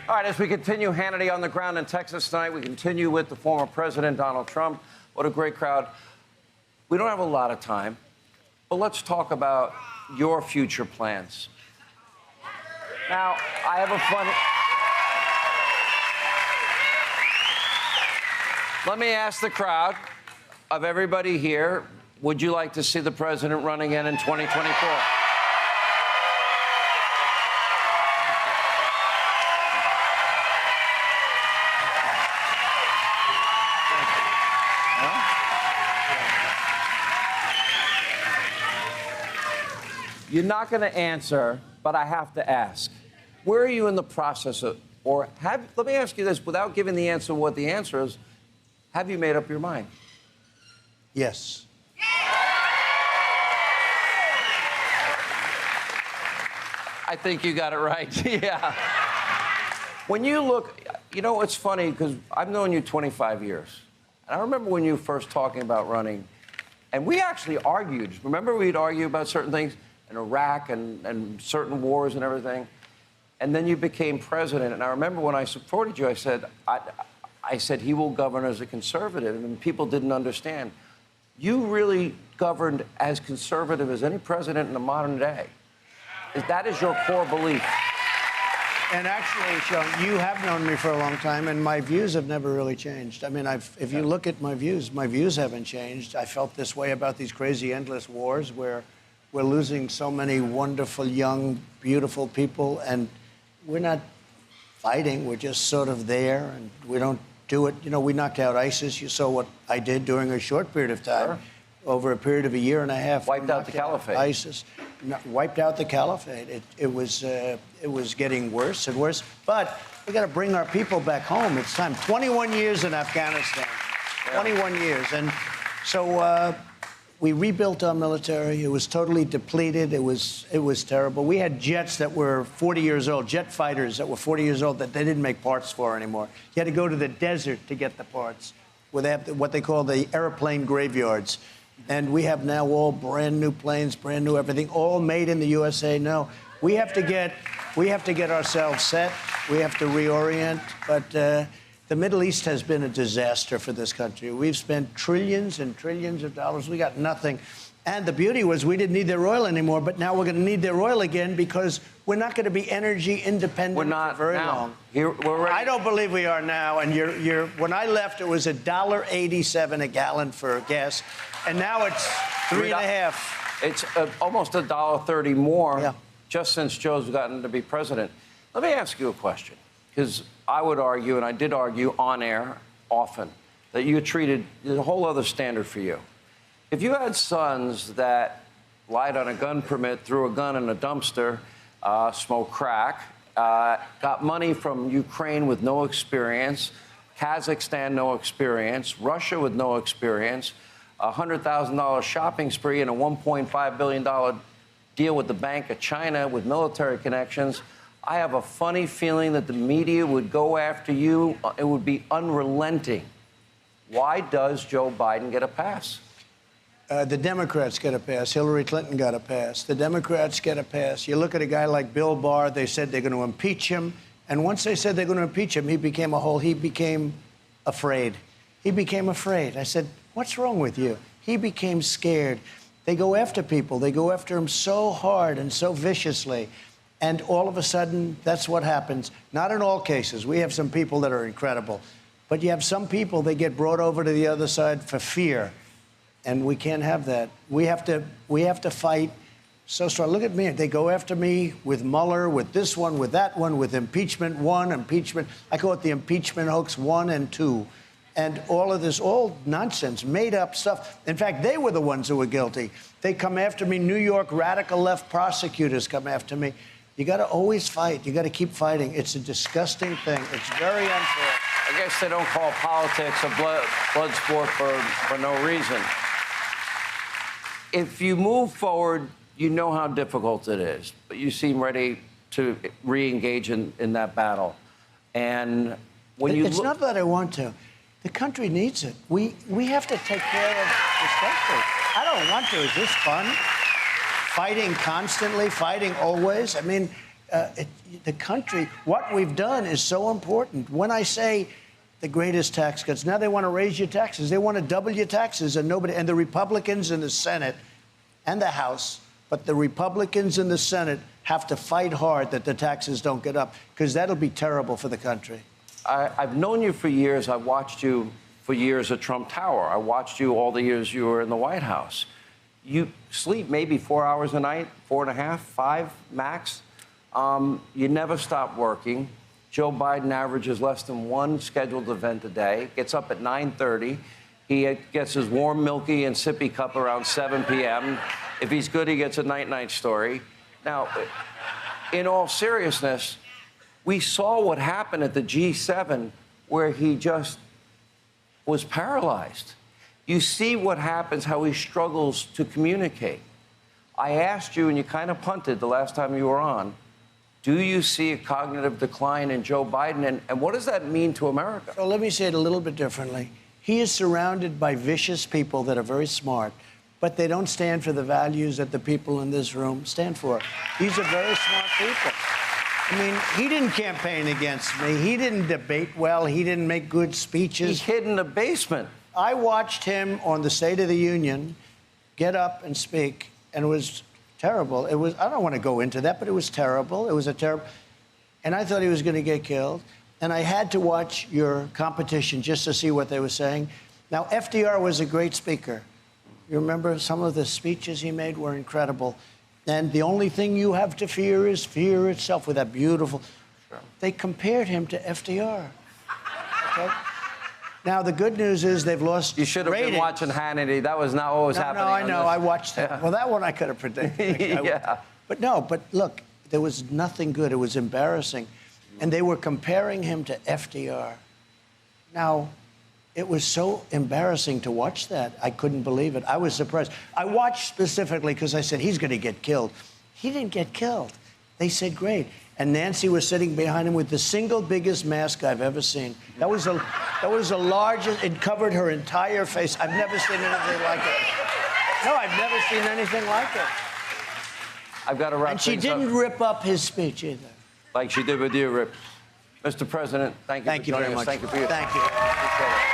All right, as we continue Hannity on the ground in Texas tonight, we continue with the former president, Donald Trump. What a great crowd. We don't have a lot of time, but let's talk about your future plans. Now, I have a funny... Let me ask the crowd of everybody here, would you like to see the president run again in 2024? You're not going to answer, but I have to ask. Where are you in the process of, let me ask you this, without giving the answer what the answer is, have you made up your mind? Yes. I think you got it right. Yeah. When you look, you know, it's funny because I've known you 25 years. And I remember when you were first talking about running, and we actually argued. Remember we'd argue about certain things in Iraq and certain wars and everything? And then you became president. And I remember when I supported you, I said he will govern as a conservative, and people didn't understand. You really governed as conservative as any president in the modern day. That is your core belief. And actually, Sean, you have known me for a long time, and my views have never really changed. I mean, if you look at my views haven't changed. I felt this way about these crazy, endless wars where we're losing so many wonderful, young, beautiful people, and we're not fighting. We're just sort of there, and we don't do it. You know, we knocked out ISIS. You saw what I did during a short period of time. Sure. Over a period of a year and a half. Wiped out the caliphate. ISIS. Wiped out the caliphate. It was getting worse and worse. But we got to bring our people back home. It's time. 21 years in Afghanistan. Yeah. 21 years. And so we rebuilt our military. It was totally depleted. It was terrible. We had jets that were 40 years old, jet fighters that were 40 years old that they didn't make parts for anymore. You had to go to the desert to get the parts, where they have what they call the airplane graveyards. And we have now all brand new planes, brand new everything, all made in the USA. No, we have to get ourselves set. We have to reorient. But the Middle East has been a disaster for this country. We've spent trillions and trillions of dollars. We got nothing. And the beauty was we didn't need their oil anymore, but now we're going to need their oil again because we're not going to be energy independent for very long. I don't believe we are now. And when I left, it was $1.87 a gallon for gas, and now it's $3.50. It's almost $1.30 more just since Joe's gotten to be president. Let me ask you a question, because I would argue, and I did argue on air often, that you treated a whole other standard for you. If you had sons that lied on a gun permit, threw a gun in a dumpster, smoked crack, got money from Ukraine with no experience, Kazakhstan no experience, Russia with no experience, a $100,000 shopping spree and a $1.5 billion deal with the Bank of China with military connections, I have a funny feeling that the media would go after you. It would be unrelenting. Why does Joe Biden get a pass? The Democrats get a pass. Hillary Clinton got a pass. The Democrats get a pass. You look at a guy like Bill Barr, they said they're going to impeach him. And once they said they're going to impeach him, he became afraid. He became afraid. I said, what's wrong with you? He became scared. They go after people. They go after him so hard and so viciously. And all of a sudden, that's what happens. Not in all cases. We have some people that are incredible. But you have some people, they get brought over to the other side for fear. And we can't have that. We have to fight so strong. Look at me. They go after me with Mueller, with this one, with that one, with impeachment 1, impeachment. I call it the impeachment hoax 1 and 2. And all of this, all nonsense, made up stuff. In fact, they were the ones who were guilty. They come after me. New York radical left prosecutors come after me. You got to always fight. You got to keep fighting. It's a disgusting thing. It's very unfair. I guess they don't call politics a blood sport for no reason. If you move forward, you know how difficult it is, but you seem ready to re-engage in that battle. And when you It's not that I want to. The country needs it. We have to take care of this country. I don't want to. Is this fun? Fighting constantly, fighting always. I mean, the country, what we've done is so important. When I say the greatest tax cuts, now they want to raise your taxes. They want to double your taxes, and the Republicans in the Senate and the House, but the Republicans in the Senate have to fight hard that the taxes don't get up, because that'll be terrible for the country. I've known you for years. I've watched you for years at Trump Tower. I watched you all the years you were in the White House. You sleep maybe 4 hours a night, 4.5, 5 max. You never stop working. Joe Biden averages less than one scheduled event a day, gets up at 9:30. He gets his warm, milky, and sippy cup around 7 p.m. If he's good, he gets a night-night story. Now, in all seriousness, we saw what happened at the G7 where he just was paralyzed. You see what happens, how he struggles to communicate. I asked you, and you kind of punted the last time you were on, do you see a cognitive decline in Joe Biden, and what does that mean to America? So let me say it a little bit differently. He is surrounded by vicious people that are very smart, but they don't stand for the values that the people in this room stand for. These are very smart people. I mean, he didn't campaign against me. He didn't debate well. He didn't make good speeches. He hid in the basement. I watched him on the State of the Union get up and speak, and it was terrible. It was, I don't want to go into that, but it was terrible. It was a terrible, and I thought he was going to get killed. And I had to watch your competition just to see what they were saying. Now, FDR was a great speaker. You remember some of the speeches he made were incredible. And the only thing you have to fear is fear itself, with that beautiful. Sure. They compared him to FDR. Okay? Now, the good news is they've lost You should have ratings. been watching Hannity. That was not what was happening. No, I know. This. I watched that. Yeah. Well, that one I could have predicted. Yeah. But no, but look, there was nothing good. It was embarrassing. And they were comparing him to FDR. Now, it was so embarrassing to watch that. I couldn't believe it. I was surprised. I watched specifically because I said, he's going to get killed. He didn't get killed. They said, great. And Nancy was sitting behind him with the single biggest mask I've ever seen. That was the largest. It covered her entire face. I've never seen anything like it. No, I've never seen anything like it. I've got to wrap And she things didn't up. rip up his speech either. Like she did with you, Rip. Mr. President, thank you for joining very us. much. Thank you for your Thank you. Appreciate it.